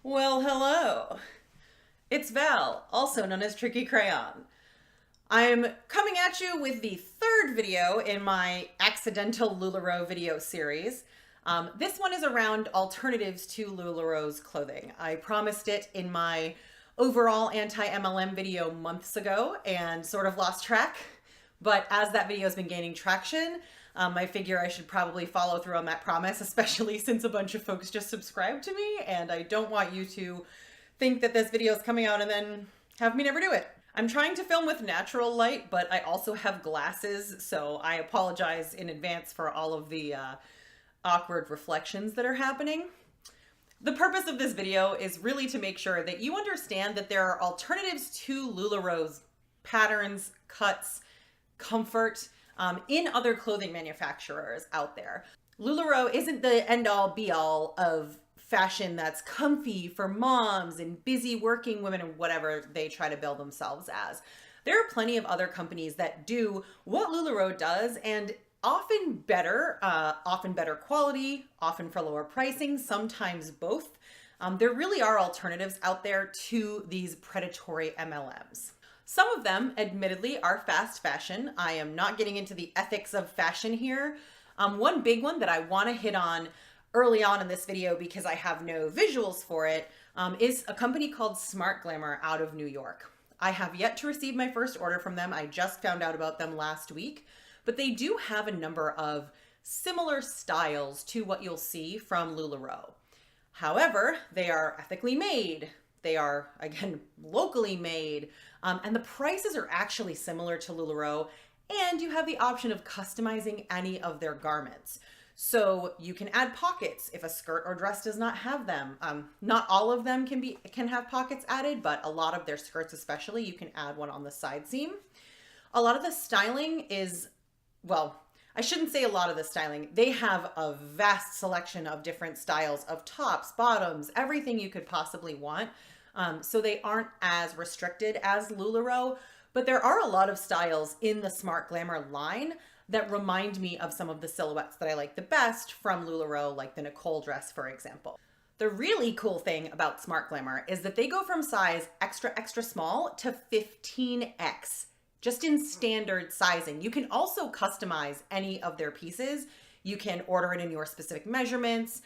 Well, hello. It's Val, also known as Tricky Crayon. I'm coming at you with the third video in my accidental LuLaRoe video series. This one is around alternatives to LuLaRoe's clothing. I promised it in my overall anti-MLM video months ago and sort of lost track. But as that video has been gaining traction, I figure I should probably follow through on that promise, especially since a bunch of folks just subscribed to me, and I don't want you to think that this video is coming out and then have me never do it. I'm trying to film with natural light, but I also have glasses, so I apologize in advance for all of the awkward reflections that are happening. The purpose of this video is really to make sure that you understand that there are alternatives to LuLaRoe's patterns, cuts, comfort in other clothing manufacturers out there. LuLaRoe isn't the end-all be-all of fashion that's comfy for moms and busy working women and whatever they try to bill themselves as. There are plenty of other companies that do what LuLaRoe does, and often better quality, often for lower pricing, sometimes both. There really are alternatives out there to these predatory MLMs. Some of them, admittedly, are fast fashion. I am not getting into the ethics of fashion here. One big one that I want to hit on early on in this video because I have no visuals for it is a company called Smart Glamour out of New York. I have yet to receive my first order from them. I just found out about them last week, but they do have a number of similar styles to what you'll see from LuLaRoe. However, they are ethically made. They are, again, locally made, and the prices are actually similar to LuLaRoe, and you have the option of customizing any of their garments. So you can add pockets if a skirt or dress does not have them. Not all of them can have pockets added, but a lot of their skirts especially, you can add one on the side seam. A lot of the styling is, well, I shouldn't say a lot of the styling. They have a vast selection of different styles of tops, bottoms, everything you could possibly want. So they aren't as restricted as LuLaRoe, but there are a lot of styles in the Smart Glamour line that remind me of some of the silhouettes that I like the best from LuLaRoe, like the Nicole dress, for example. The really cool thing about Smart Glamour is that they go from size extra, extra small to 15X. Just in standard sizing. You can also customize any of their pieces. You can order it in your specific measurements.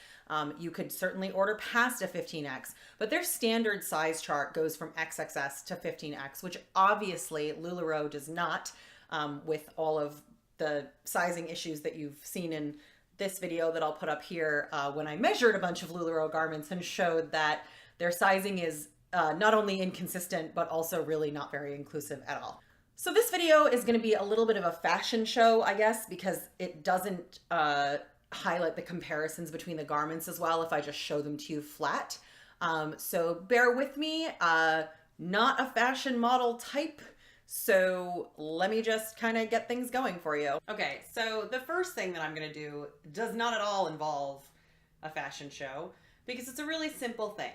You could certainly order past a 15X, but their standard size chart goes from XXS to 15X, which obviously LuLaRoe does not, with all of the sizing issues that you've seen in this video that I'll put up here when I measured a bunch of LuLaRoe garments and showed that their sizing is not only inconsistent, but also really not very inclusive at all. So this video is going to be a little bit of a fashion show, I guess, because it doesn't highlight the comparisons between the garments as well if I just show them to you flat. So bear with me, not a fashion model type, so let me just kind of get things going for you. Okay, so the first thing that I'm going to do does not at all involve a fashion show because it's a really simple thing.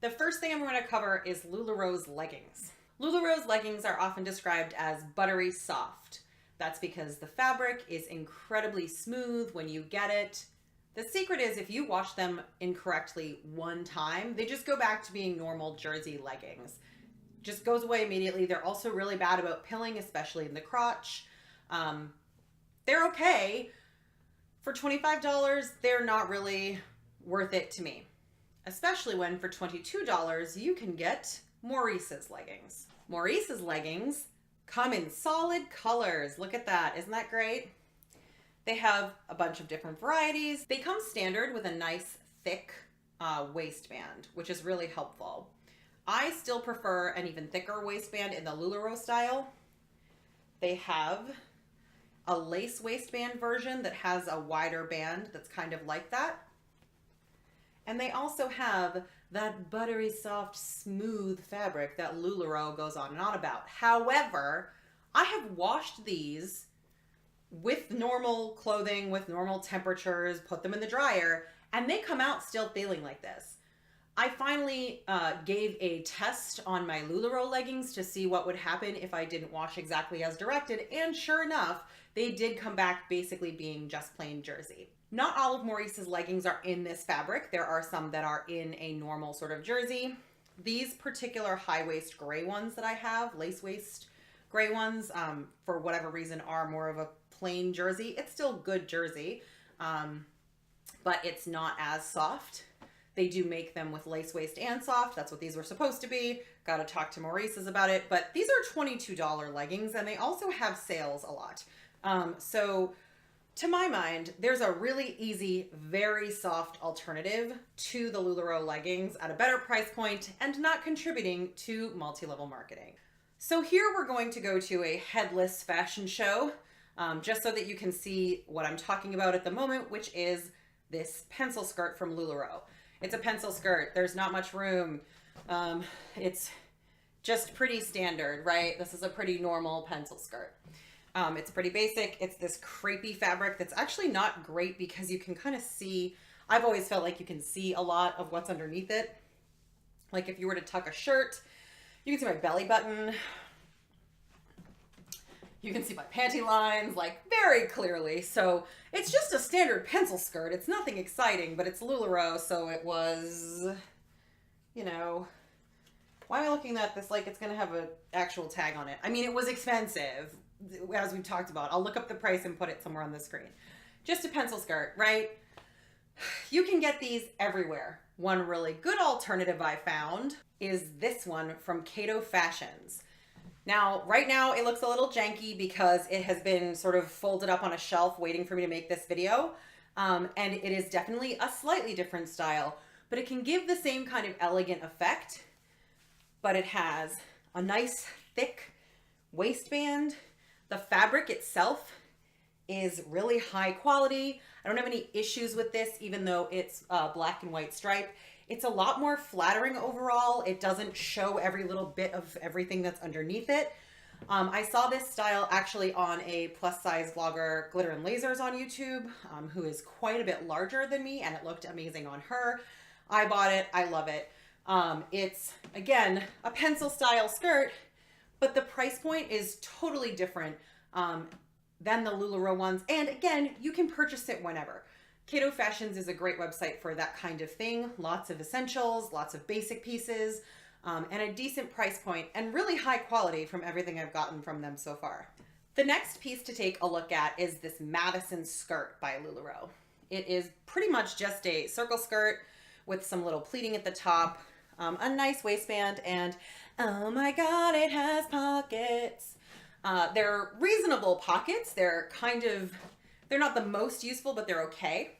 The first thing I'm going to cover is LuLaRoe's leggings. LuLaRoe's leggings are often described as buttery soft. That's because the fabric is incredibly smooth when you get it. The secret is if you wash them incorrectly one time, they just go back to being normal jersey leggings. Just goes away immediately. They're also really bad about pilling, especially in the crotch. They're okay. For $25, they're not really worth it to me. Especially when for $22, you can get Maurice's leggings. Maurice's leggings come in solid colors. Look at that. Isn't that great? They have a bunch of different varieties. They come standard with a nice thick waistband, which is really helpful. I still prefer an even thicker waistband in the LuLaRoe style. They have a lace waistband version that has a wider band that's kind of like that. And they also have that buttery soft, smooth fabric that LuLaRoe goes on and on about. However, I have washed these with normal clothing, with normal temperatures, put them in the dryer, and they come out still feeling like this. I finally gave a test on my LuLaRoe leggings to see what would happen if I didn't wash exactly as directed, and sure enough, they did come back basically being just plain jersey. Not all of Maurice's leggings are in this fabric. There are some that are in a normal sort of jersey. These particular high waist gray ones that I have, lace waist gray ones, for whatever reason are more of a plain jersey. It's still good jersey, but it's not as soft. They do make them with lace waist and soft. That's what these were supposed to be. Got to talk to Maurice's about it. But these are $22 leggings, and they also have sales a lot. So to my mind, there's a really easy, very soft alternative to the LuLaRoe leggings at a better price point and not contributing to multi-level marketing. So here we're going to go to a headless fashion show, just so that you can see what I'm talking about at the moment, which is this pencil skirt from LuLaRoe. It's a pencil skirt. There's not much room. It's just pretty standard, right? This is a pretty normal pencil skirt. It's pretty basic. It's this crepey fabric that's actually not great because you can kind of see, I've always felt like you can see a lot of what's underneath it. Like if you were to tuck a shirt, you can see my belly button. You can see my panty lines, like very clearly. So it's just a standard pencil skirt. It's nothing exciting, but it's LuLaRoe. So it was, you know, why am I looking at this like it's going to have an actual tag on it? I mean, it was expensive, as we talked about. I'll look up the price and put it somewhere on the screen. Just a pencil skirt, right? You can get these everywhere. One really good alternative I found is this one from Cato Fashions. Now, right now it looks a little janky because it has been sort of folded up on a shelf waiting for me to make this video. And it is definitely a slightly different style, but it can give the same kind of elegant effect, but it has a nice thick waistband. The fabric itself is really high quality. I don't have any issues with this, even though it's black and white stripe. It's a lot more flattering overall. It doesn't show every little bit of everything that's underneath it. I saw this style actually on a plus size vlogger, Glitter and Lasers on YouTube, who is quite a bit larger than me, and it looked amazing on her. I bought it, I love it. It's, again, a pencil style skirt, but the price point is totally different than the LuLaRoe ones. And again, you can purchase it whenever. Cato Fashions is a great website for that kind of thing. Lots of essentials, lots of basic pieces, and a decent price point and really high quality from everything I've gotten from them so far. The next piece to take a look at is this Madison skirt by LuLaRoe. It is pretty much just a circle skirt with some little pleating at the top, a nice waistband, and oh my God, it has pockets. They're reasonable pockets. They're not the most useful, but they're okay.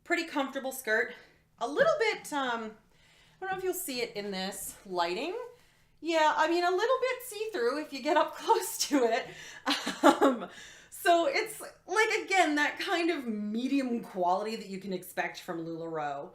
Pretty comfortable skirt. A little bit, I don't know if you'll see it in this lighting. Yeah, I mean, a little bit see-through if you get up close to it. So it's like, again, that kind of medium quality that you can expect from LuLaRoe.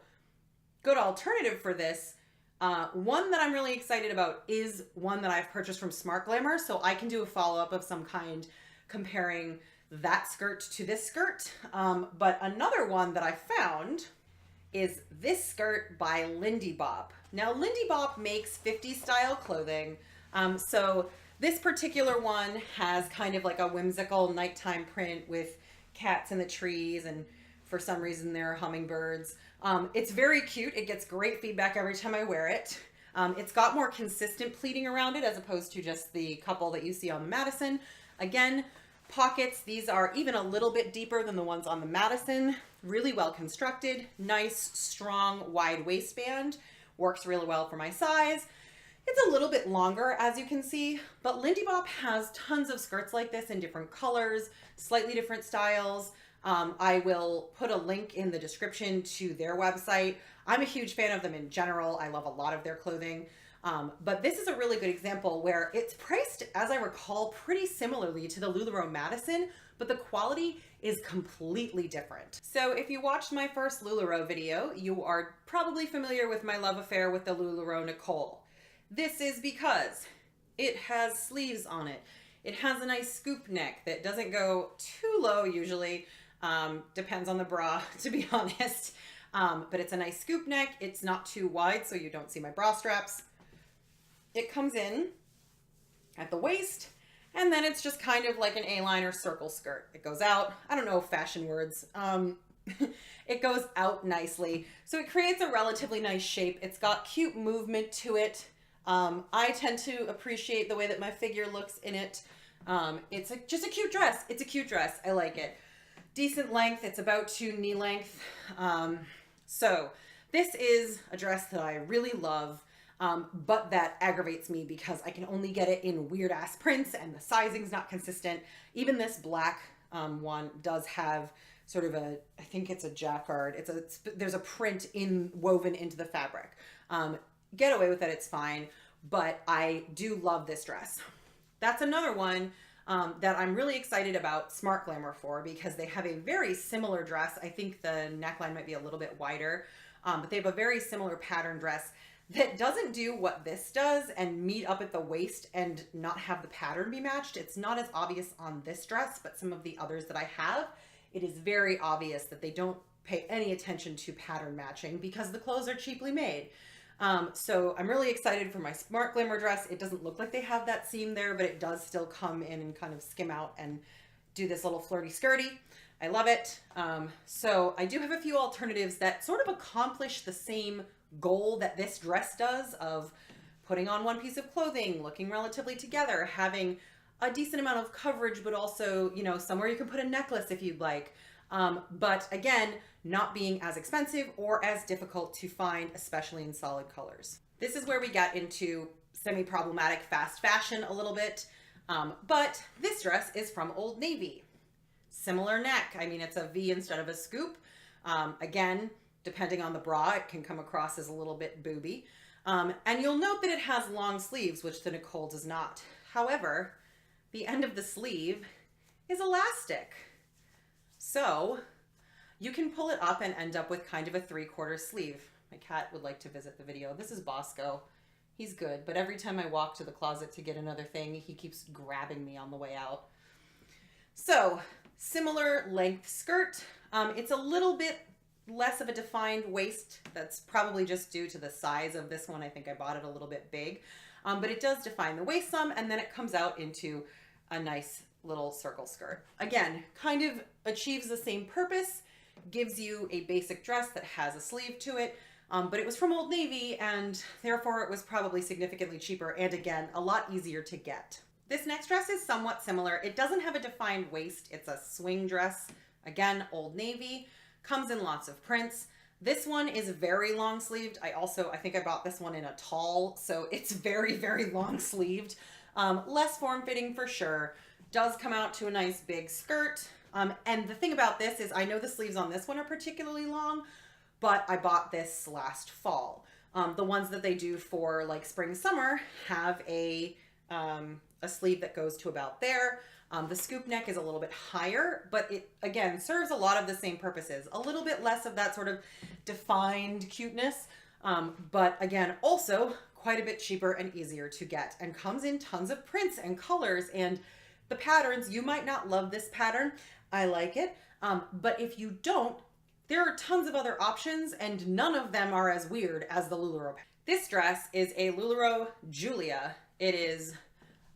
Good alternative for this. One that I'm really excited about is one that I've purchased from Smart Glamour, so I can do a follow-up of some kind comparing that skirt to this skirt. But another one that I found is this skirt by Lindy Bop. Now, Lindy Bop makes 50s style clothing. So this particular one has kind of like a whimsical nighttime print with cats in the trees, and for some reason there are hummingbirds. It's very cute. It gets great feedback every time I wear it. It's got more consistent pleating around it as opposed to just the couple that you see on the Madison. Again, pockets, these are even a little bit deeper than the ones on the Madison. Really well constructed, nice, strong, wide waistband. Works really well for my size. It's a little bit longer, as you can see, but Lindy Bop has tons of skirts like this in different colors, slightly different styles. I will put a link in the description to their website. I'm a huge fan of them in general. I love a lot of their clothing. But this is a really good example where it's priced, as I recall, pretty similarly to the LuLaRoe Madison, but the quality is completely different. So if you watched my first LuLaRoe video, you are probably familiar with my love affair with the LuLaRoe Nicole. This is because it has sleeves on it. It has a nice scoop neck that doesn't go too low usually. Depends on the bra, to be honest. But it's a nice scoop neck. It's not too wide, so you don't see my bra straps. It comes in at the waist, And then it's just kind of like an A-line or circle skirt. It goes out. I don't know fashion words. It goes out nicely. So it creates a relatively nice shape. It's got cute movement to it. I tend to appreciate the way that my figure looks in it. It's just a cute dress. It's a cute dress. I like it. Decent length. It's about to knee length. So this is a dress that I really love. But that aggravates me because I can only get it in weird ass prints and the sizing's not consistent. Even this black one does have sort of a, I think it's a jacquard. There's a print woven into the fabric. Get away with it, it's fine. But I do love this dress. That's another one that I'm really excited about Smart Glamour for, because they have a very similar dress. I think the neckline might be a little bit wider, but they have a very similar pattern dress that doesn't do what this does and meet up at the waist and not have the pattern be matched. It's not as obvious on this dress, but some of the others that I have, it is very obvious that they don't pay any attention to pattern matching because the clothes are cheaply made. So I'm really excited for my Smart Glamour dress. It doesn't look like they have that seam there, but it does still come in and kind of skim out and do this little flirty skirty. I love it. So I do have a few alternatives that sort of accomplish the same goal that this dress does, of putting on one piece of clothing, looking relatively together, having a decent amount of coverage, but also, you know, somewhere you can put a necklace if you'd like. But again, not being as expensive or as difficult to find, especially in solid colors. This is where we get into semi-problematic fast fashion a little bit. But this dress is from Old Navy. Similar neck. I mean, it's a V instead of a scoop. Again, depending on the bra, it can come across as a little bit booby. And you'll note that it has long sleeves, which the Nicole does not. However, the end of the sleeve is elastic. So you can pull it up and end up with kind of a 3/4 sleeve. My cat would like to visit the video. This is Bosco. He's good, but every time I walk to the closet to get another thing, he keeps grabbing me on the way out. So similar length skirt. It's a little bit less of a defined waist. That's probably just due to the size of this one. I think I bought it a little bit big, but it does define the waist some, and then it comes out into a nice little circle skirt. Again, kind of achieves the same purpose, gives you a basic dress that has a sleeve to it, but it was from Old Navy, and therefore it was probably significantly cheaper, and again, a lot easier to get. This next dress is somewhat similar. It doesn't have a defined waist. It's a swing dress. Again, Old Navy. Comes in lots of prints. This one is very long sleeved. I think I bought this one in a tall, so it's very, very long sleeved. Less form fitting for sure. Does come out to a nice big skirt. And the thing about this is I know the sleeves on this one are particularly long, but I bought this last fall. The ones that they do for like spring, summer have a sleeve that goes to about there. The scoop neck is a little bit higher, but it, again, serves a lot of the same purposes. A little bit less of that sort of defined cuteness, but again, also quite a bit cheaper and easier to get, and comes in tons of prints and colors and the patterns. You might not love this pattern. I like it. But if you don't, there are tons of other options, and none of them are as weird as the LuLaRoe. This dress is a LuLaRoe Julia. It is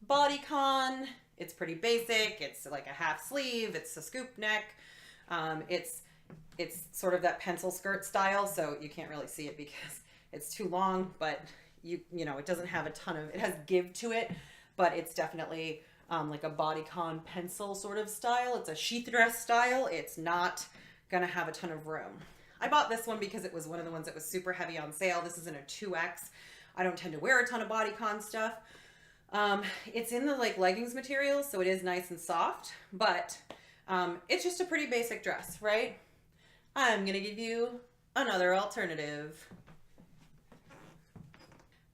bodycon. It's pretty basic. It's like a half sleeve. It's a scoop neck. It's sort of that pencil skirt style, so you can't really see it because it's too long, but you know, it doesn't have a ton of, it has give to it, but it's definitely like a bodycon pencil sort of style. It's a sheath dress style. It's not gonna have a ton of room. I bought this one because it was one of the ones that was super heavy on sale. This is in a 2X. I don't tend to wear a ton of bodycon stuff. It's in the like leggings material, so it is nice and soft, but it's just a pretty basic dress, right? I'm gonna give you another alternative.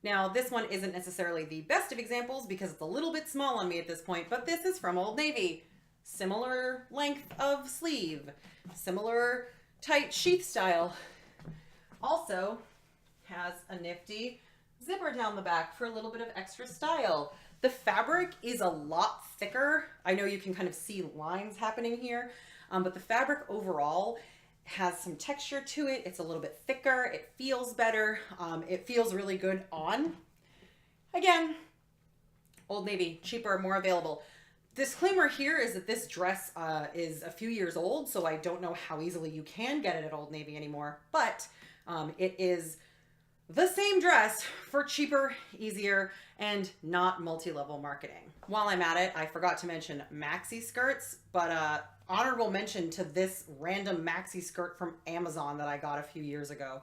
Now, this one isn't necessarily the best of examples because it's a little bit small on me at this point, but this is from Old Navy. Similar length of sleeve, similar tight sheath style. Also has a nifty zipper down the back for a little bit of extra style. The fabric is a lot thicker. I know you can kind of see lines happening here, but the fabric overall has some texture to it. It's a little bit thicker. It feels better. It feels really good on. Again, Old Navy, cheaper, more available. Disclaimer here is that this dress is a few years old, so I don't know how easily you can get it at Old Navy anymore, but it is the same dress for cheaper, easier, and not multi-level marketing. While I'm at it, I forgot to mention maxi skirts, but honorable mention to this random maxi skirt from Amazon that I got a few years ago.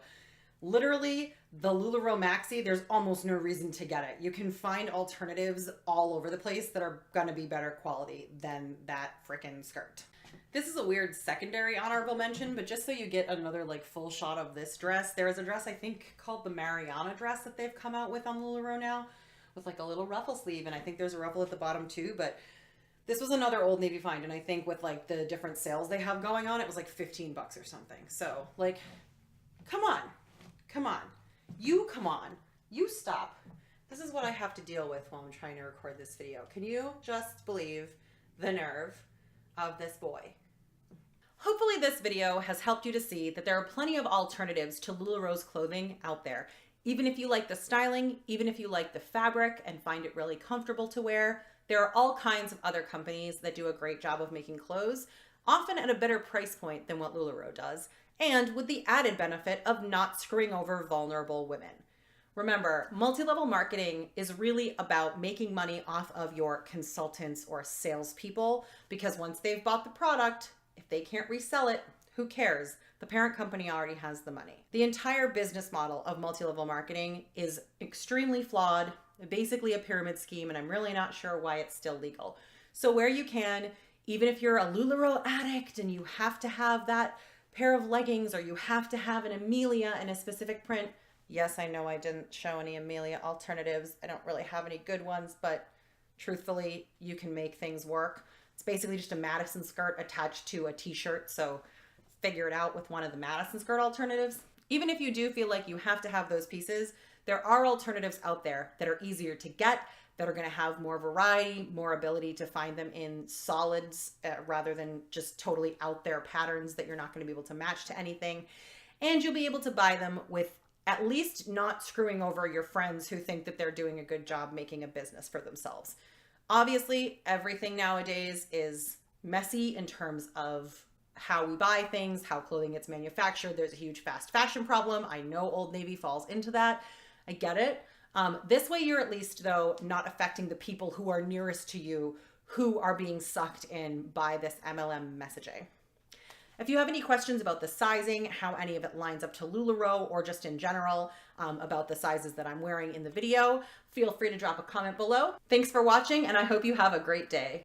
Literally, the LuLaRoe maxi, there's almost no reason to get it. You can find alternatives all over the place that are gonna be better quality than that frickin' skirt. This is a weird secondary honorable mention, but just so you get another like full shot of this dress, there is a dress I think called the Mariana dress that they've come out with on LuLaRoe now, with like a little ruffle sleeve, and I think there's a ruffle at the bottom too, but this was another Old Navy find, and I think with like the different sales they have going on, it was like 15 bucks or something. So like, come on, come on, you stop. This is what I have to deal with while I'm trying to record this video. Can you just believe the nerve of this boy? Hopefully this video has helped you to see that there are plenty of alternatives to LuLaRoe's clothing out there. Even if you like the styling, even if you like the fabric and find it really comfortable to wear, there are all kinds of other companies that do a great job of making clothes, often at a better price point than what LuLaRoe does, and with the added benefit of not screwing over vulnerable women. Remember, multi-level marketing is really about making money off of your consultants or salespeople, because once they've bought the product, if they can't resell it, who cares? The parent company already has the money. The entire business model of multi-level marketing is extremely flawed, basically a pyramid scheme, and I'm really not sure why it's still legal. So where you can, even if you're a LuLaRoe addict and you have to have that pair of leggings or you have to have an Amelia in a specific print, yes, I know I didn't show any Amelia alternatives. I don't really have any good ones, but truthfully, you can make things work. It's basically just a Madison skirt attached to a t-shirt, so figure it out with one of the Madison skirt alternatives. Even if you do feel like you have to have those pieces, there are alternatives out there that are easier to get, that are going to have more variety, more ability to find them in solids rather than just totally out there patterns that you're not going to be able to match to anything. And you'll be able to buy them with at least not screwing over your friends who think that they're doing a good job making a business for themselves. Obviously, everything nowadays is messy in terms of how we buy things, how clothing gets manufactured. There's a huge fast fashion problem. I know Old Navy falls into that. I get it. This way you're at least, though, not affecting the people who are nearest to you who are being sucked in by this MLM messaging. If you have any questions about the sizing, how any of it lines up to LuLaRoe, or just in general about the sizes that I'm wearing in the video, feel free to drop a comment below. Thanks for watching, and I hope you have a great day.